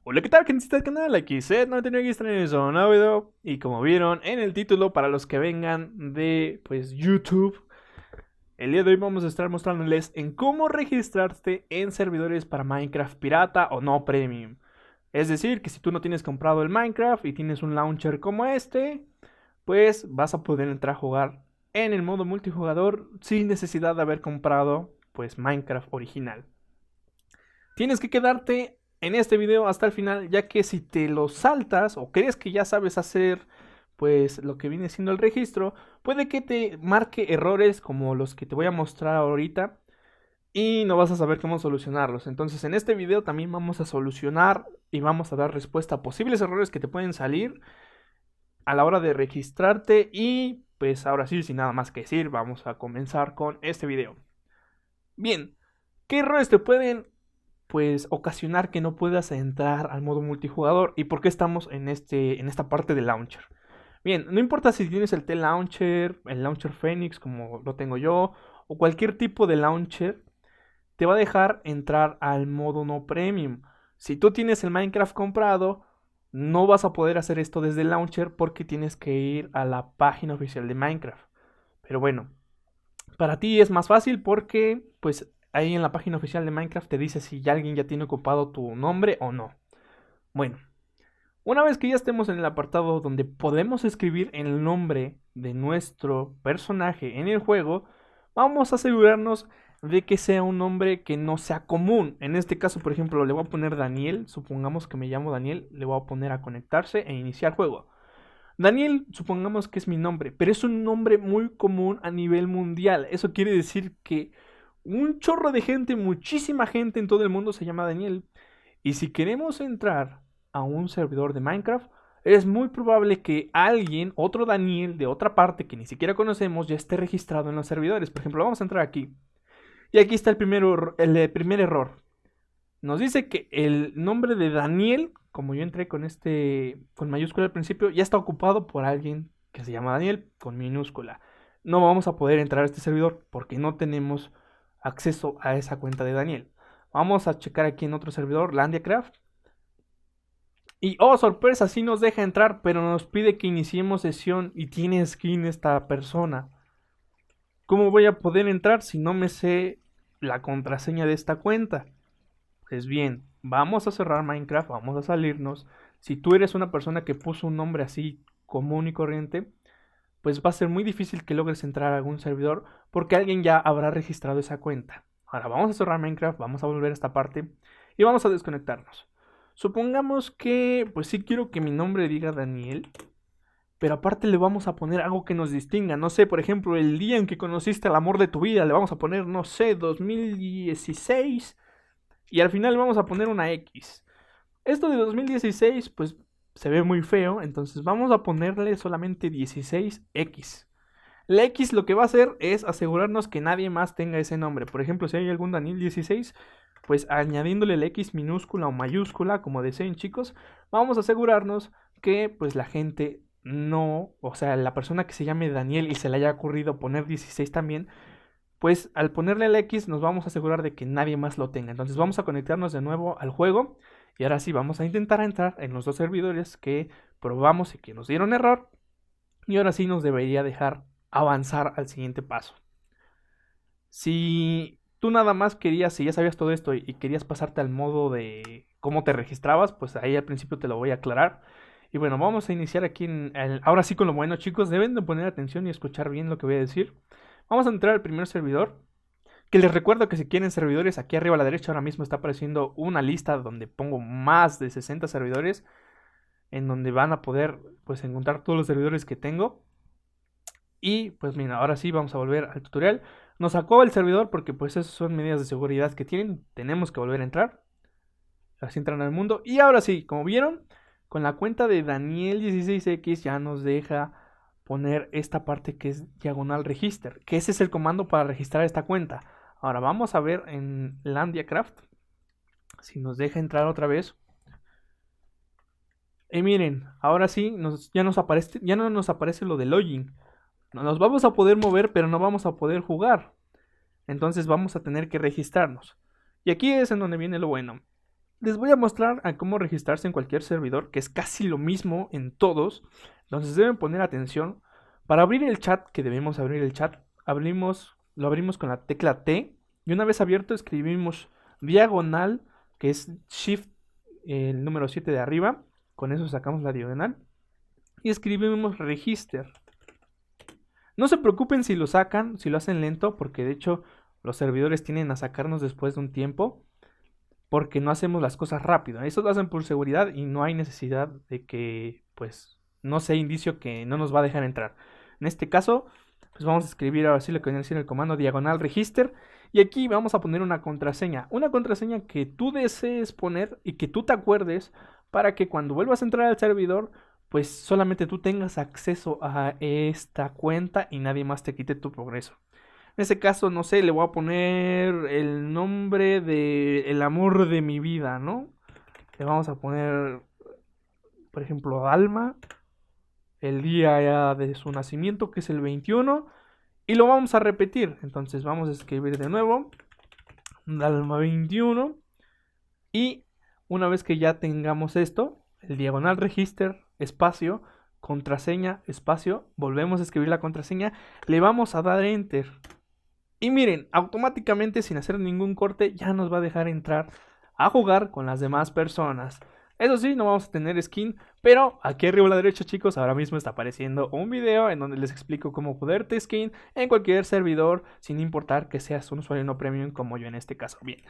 Hola, ¿qué tal, gente del canal? Aquí Zed99 traen un nuevo video. Y como vieron en el título, para los que vengan de YouTube, el día de hoy vamos a estar mostrándoles en cómo registrarte en servidores para Minecraft pirata o no premium. Es decir, que si tú no tienes comprado el Minecraft y tienes un launcher como este, pues vas a poder entrar a jugar en el modo multijugador sin necesidad de haber comprado pues Minecraft original. Tienes que quedarte en este video hasta el final, ya que si te lo saltas o crees que ya sabes hacer pues lo que viene siendo el registro, puede que te marque errores como los que te voy a mostrar ahorita y no vas a saber cómo solucionarlos. Entonces en este video también vamos a solucionar y vamos a dar respuesta a posibles errores que te pueden salir a la hora de registrarte. Y pues ahora sí, sin nada más que decir, vamos a comenzar con este video. Bien, ¿qué errores te pueden pues ocasionar que no puedas entrar al modo multijugador? ¿Y por qué estamos en esta parte del launcher? Bien, no importa si tienes el T-Launcher, el Launcher Phoenix como lo tengo yo, o cualquier tipo de launcher, te va a dejar entrar al modo no premium. Si tú tienes el Minecraft comprado, no vas a poder hacer esto desde el launcher porque tienes que ir a la página oficial de Minecraft. Pero bueno, para ti es más fácil porque pues ahí en la página oficial de Minecraft te dice si ya alguien ya tiene ocupado tu nombre o no. Bueno, una vez que ya estemos en el apartado donde podemos escribir el nombre de nuestro personaje en el juego, vamos a asegurarnos de que sea un nombre que no sea común. En este caso, por ejemplo, le voy a poner Daniel. Supongamos que me llamo Daniel, le voy a poner a conectarse e iniciar juego. Daniel, supongamos que es mi nombre, pero es un nombre muy común a nivel mundial. Eso quiere decir que un chorro de gente, muchísima gente en todo el mundo se llama Daniel. Y si queremos entrar a un servidor de Minecraft, es muy probable que alguien, otro Daniel de otra parte que ni siquiera conocemos, ya esté registrado en los servidores. Por ejemplo, vamos a entrar aquí. Y aquí está el primer error. Nos dice que el nombre de Daniel, como yo entré con mayúscula al principio, ya está ocupado por alguien que se llama Daniel con minúscula. No vamos a poder entrar a este servidor porque no tenemos acceso a esa cuenta de Daniel. Vamos a checar aquí en otro servidor, Landiacraft. Y oh, sorpresa, sí nos deja entrar, pero nos pide que iniciemos sesión y tiene skin esta persona. ¿Cómo voy a poder entrar si no me sé la contraseña de esta cuenta? Pues bien, vamos a cerrar Minecraft, vamos a salirnos. Si tú eres una persona que puso un nombre así común y corriente, pues va a ser muy difícil que logres entrar a algún servidor porque alguien ya habrá registrado esa cuenta. Ahora vamos a cerrar Minecraft, vamos a volver a esta parte y vamos a desconectarnos. Supongamos que pues sí quiero que mi nombre diga Daniel, pero aparte le vamos a poner algo que nos distinga. No sé, por ejemplo, el día en que conociste al amor de tu vida, le vamos a poner, no sé, 2016. Y al final vamos a poner una X. Esto de 2016 pues se ve muy feo, entonces vamos a ponerle solamente 16X. La X lo que va a hacer es asegurarnos que nadie más tenga ese nombre. Por ejemplo, si hay algún Daniel 16, pues añadiéndole la X minúscula o mayúscula, como deseen chicos, vamos a asegurarnos que pues la gente no, o sea, la persona que se llame Daniel y se le haya ocurrido poner 16 también, pues al ponerle el X nos vamos a asegurar de que nadie más lo tenga. Entonces vamos a conectarnos de nuevo al juego y ahora sí vamos a intentar entrar en los dos servidores que probamos y que nos dieron error. Y ahora sí nos debería dejar avanzar al siguiente paso. Si tú nada más querías, si ya sabías todo esto y querías pasarte al modo de cómo te registrabas, pues ahí al principio te lo voy a aclarar. Y bueno, vamos a iniciar aquí ahora sí con lo bueno, chicos. Deben de poner atención y escuchar bien lo que voy a decir. Vamos a entrar al primer servidor. Que les recuerdo que si quieren servidores, aquí arriba a la derecha ahora mismo está apareciendo una lista donde pongo más de 60 servidores, en donde van a poder pues encontrar todos los servidores que tengo. Y pues mira, ahora sí vamos a volver al tutorial. Nos sacó el servidor porque pues esas son medidas de seguridad que tienen. Tenemos que volver a entrar. Así entran al mundo. Y ahora sí, como vieron, con la cuenta de Daniel16X ya nos deja poner esta parte que es diagonal register, que ese es el comando para registrar esta cuenta. Ahora vamos a ver en Landiacraft si nos deja entrar otra vez. Y miren, ahora sí ya no nos aparece lo de login. Nos vamos a poder mover, pero no vamos a poder jugar. Entonces vamos a tener que registrarnos. Y aquí es en donde viene lo bueno. les voy a mostrar a cómo registrarse en cualquier servidor, que es casi lo mismo en todos. Entonces deben poner atención. Para abrir el chat, que debemos abrir el chat, lo abrimos con la tecla T. Y una vez abierto escribimos diagonal, que es Shift, el número 7 de arriba. Con eso sacamos la diagonal. Y escribimos register. No se preocupen si lo sacan, si lo hacen lento, porque de hecho los servidores tienden a sacarnos después de un tiempo. Porque no hacemos las cosas rápido. Eso lo hacen por seguridad y no hay necesidad de que, pues, no sea indicio que no nos va a dejar entrar. En este caso, pues vamos a escribir ahora sí lo que viene a decir el comando diagonal register. Y aquí vamos a poner una contraseña. Una contraseña que tú desees poner y que tú te acuerdes para que cuando vuelvas a entrar al servidor, pues solamente tú tengas acceso a esta cuenta y nadie más te quite tu progreso. En ese caso, no sé, le voy a poner el nombre de el amor de mi vida, ¿no? Le vamos a poner, por ejemplo, Alma, el día de su nacimiento, que es el 21, y lo vamos a repetir. Entonces vamos a escribir de nuevo, Alma 21, y una vez que ya tengamos esto, el diagonal register, espacio, contraseña, espacio, volvemos a escribir la contraseña, le vamos a dar enter. Y miren, automáticamente sin hacer ningún corte ya nos va a dejar entrar a jugar con las demás personas. Eso sí, no vamos a tener skin, pero aquí arriba a la derecha, chicos, ahora mismo está apareciendo un video en donde les explico cómo poderte skin en cualquier servidor, sin importar que seas un usuario no premium como yo en este caso. Bien,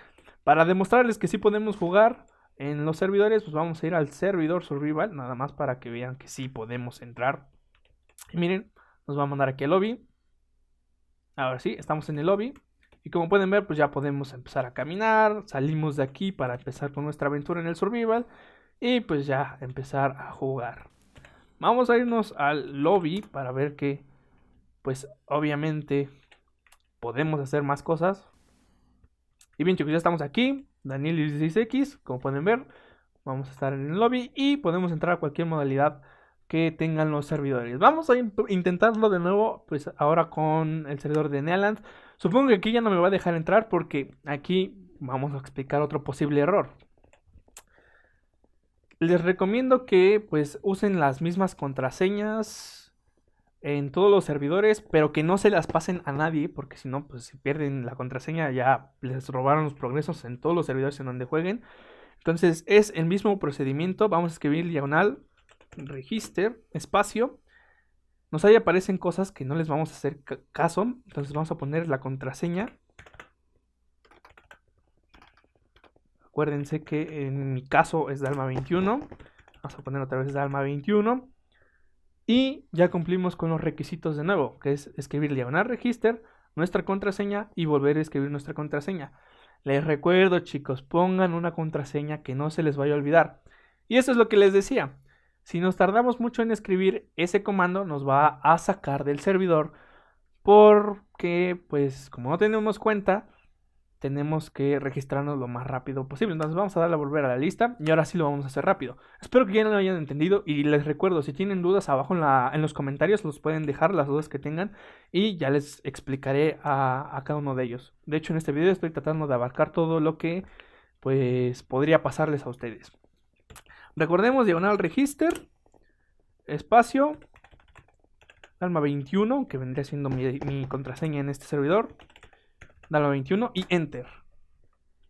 para demostrarles que sí podemos jugar en los servidores, pues vamos a ir al servidor survival, nada más para que vean que sí podemos entrar. Y miren, nos va a mandar aquí al lobby. Ahora sí, estamos en el lobby. Y como pueden ver, pues ya podemos empezar a caminar. Salimos de aquí para empezar con nuestra aventura en el survival. Y pues ya empezar a jugar. Vamos a irnos al lobby para ver que, pues obviamente, podemos hacer más cosas. Y bien, chicos, ya estamos aquí. Daniel16X, como pueden ver. Vamos a estar en el lobby y podemos entrar a cualquier modalidad que tengan los servidores. Vamos a intentarlo de nuevo, pues ahora con el servidor de Nealand. Supongo que aquí ya no me va a dejar entrar porque aquí vamos a explicar otro posible error. Les recomiendo que pues usen las mismas contraseñas en todos los servidores, pero que no se las pasen a nadie, porque si no, pues si pierden la contraseña ya les robaron los progresos en todos los servidores en donde jueguen. Entonces es el mismo procedimiento. Vamos a escribir diagonal register, espacio. Ahí aparecen cosas que no les vamos a hacer caso. Entonces vamos a poner la contraseña. Acuérdense que en mi caso es Dalma 21. Vamos a poner otra vez Dalma 21. Y ya cumplimos con los requisitos de nuevo, que es escribir diagonal register, nuestra contraseña y volver a escribir nuestra contraseña. Les recuerdo, chicos, pongan una contraseña que no se les vaya a olvidar. Y eso es lo que les decía. Si nos tardamos mucho en escribir ese comando, nos va a sacar del servidor porque, pues, como no tenemos cuenta, tenemos que registrarnos lo más rápido posible. Entonces vamos a darle a volver a la lista y ahora sí lo vamos a hacer rápido. Espero que ya lo hayan entendido y les recuerdo, si tienen dudas abajo en los comentarios los pueden dejar, las dudas que tengan, y ya les explicaré a cada uno de ellos. De hecho, en este video estoy tratando de abarcar todo lo que pues podría pasarles a ustedes. Recordemos diagonal register, espacio, Dalma 21, que vendría siendo mi contraseña en este servidor. Dalma 21 y enter.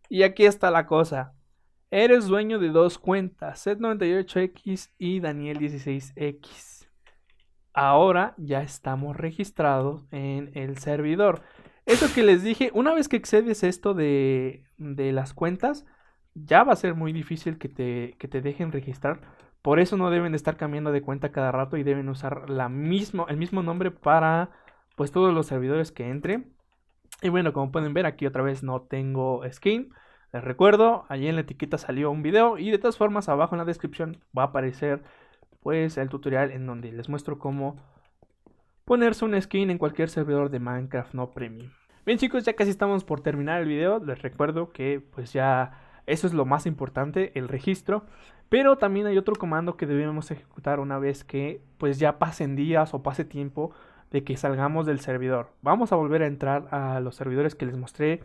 Y aquí está la cosa. Eres dueño de dos cuentas, Set98X y Daniel16X. Ahora ya estamos registrados en el servidor. Eso que les dije, una vez que excedes esto de las cuentas, ya va a ser muy difícil que te dejen registrar. Por eso no deben de estar cambiando de cuenta cada rato y deben usar el mismo nombre para pues todos los servidores que entren. Y bueno, como pueden ver, aquí otra vez no tengo skin. Les recuerdo, allí en la etiqueta salió un video y de todas formas abajo en la descripción va a aparecer pues el tutorial en donde les muestro cómo ponerse un skin en cualquier servidor de Minecraft no premium. Bien, chicos, ya casi estamos por terminar el video. Les recuerdo que pues ya eso es lo más importante, el registro. Pero también hay otro comando que debemos ejecutar una vez que pues ya pasen días o pase tiempo de que salgamos del servidor. Vamos a volver a entrar a los servidores que les mostré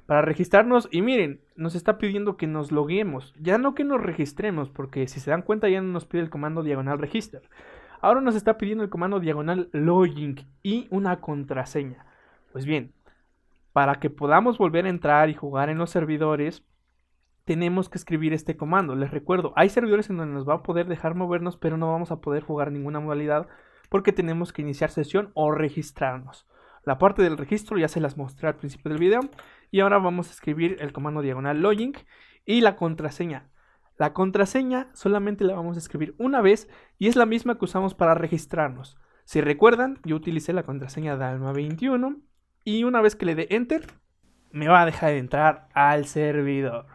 para registrarnos. Y miren, nos está pidiendo que nos loguemos, ya no que nos registremos, porque si se dan cuenta ya no nos pide el comando diagonal register. Ahora nos está pidiendo el comando diagonal login y una contraseña. Pues bien, para que podamos volver a entrar y jugar en los servidores, tenemos que escribir este comando. Les recuerdo, hay servidores en donde nos va a poder dejar movernos, pero no vamos a poder jugar ninguna modalidad porque tenemos que iniciar sesión o registrarnos. La parte del registro ya se las mostré al principio del video. Y ahora vamos a escribir el comando diagonal login y la contraseña. La contraseña solamente la vamos a escribir una vez y es la misma que usamos para registrarnos. Si recuerdan, yo utilicé la contraseña Dalma21 y una vez que le dé enter, me va a dejar de entrar al servidor.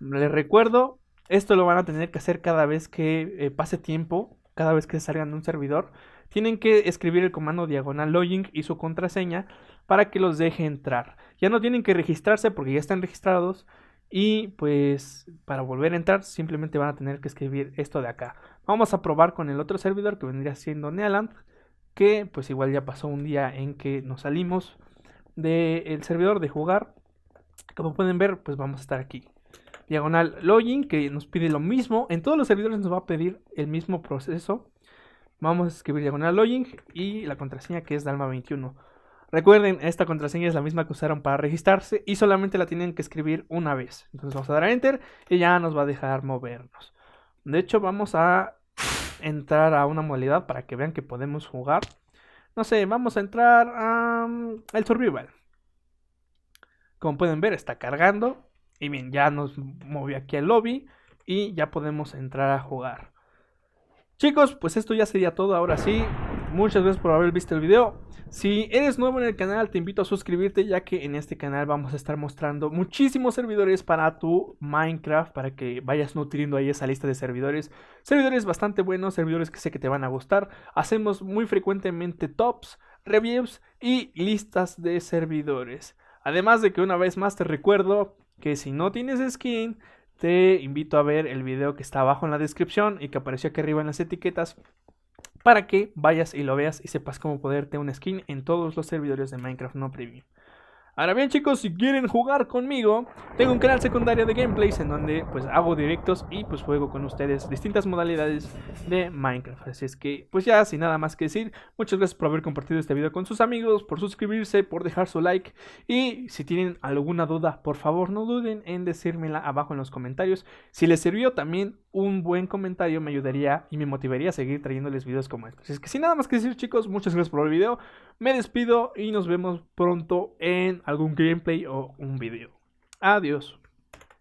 Les recuerdo, esto lo van a tener que hacer cada vez que pase tiempo, cada vez que salgan de un servidor. Tienen que escribir el comando diagonal login y su contraseña para que los deje entrar. Ya no tienen que registrarse porque ya están registrados. Y pues para volver a entrar simplemente van a tener que escribir esto de acá. Vamos a probar con el otro servidor que vendría siendo Nealand, que pues igual ya pasó un día en que nos salimos del servidor de jugar. Como pueden ver, pues vamos a estar aquí. Diagonal login, que nos pide lo mismo. En todos los servidores nos va a pedir el mismo proceso. Vamos a escribir diagonal login y la contraseña que es Dalma21. Recuerden, esta contraseña es la misma que usaron para registrarse y solamente la tienen que escribir una vez. Entonces vamos a dar a enter y ya nos va a dejar movernos. De hecho, vamos a entrar a una modalidad para que vean que podemos jugar. No sé, vamos a entrar al survival. Como pueden ver, está cargando. Y bien, ya nos movió aquí al lobby y ya podemos entrar a jugar. Chicos, pues esto ya sería todo. Ahora sí, muchas gracias por haber visto el video. Si eres nuevo en el canal, te invito a suscribirte, ya que en este canal vamos a estar mostrando muchísimos servidores para tu Minecraft, para que vayas nutriendo ahí esa lista de servidores. Servidores bastante buenos, servidores que sé que te van a gustar. Hacemos muy frecuentemente tops, reviews y listas de servidores. Además de que una vez más te recuerdo que si no tienes skin, te invito a ver el video que está abajo en la descripción y que apareció aquí arriba en las etiquetas, para que vayas y lo veas y sepas cómo poderte un skin en todos los servidores de Minecraft no Premium. Ahora bien, chicos, si quieren jugar conmigo, tengo un canal secundario de gameplays en donde pues hago directos y pues juego con ustedes distintas modalidades de Minecraft. Así es que pues ya sin nada más que decir, muchas gracias por haber compartido este video con sus amigos, por suscribirse, por dejar su like. Y si tienen alguna duda, por favor no duden en decírmela abajo en los comentarios. Si les sirvió, también un buen comentario me ayudaría y me motivaría a seguir trayéndoles videos como estos. Así es que sin nada más que decir, chicos, muchas gracias por el video. Me despido y nos vemos pronto en algún gameplay o un video. Adiós.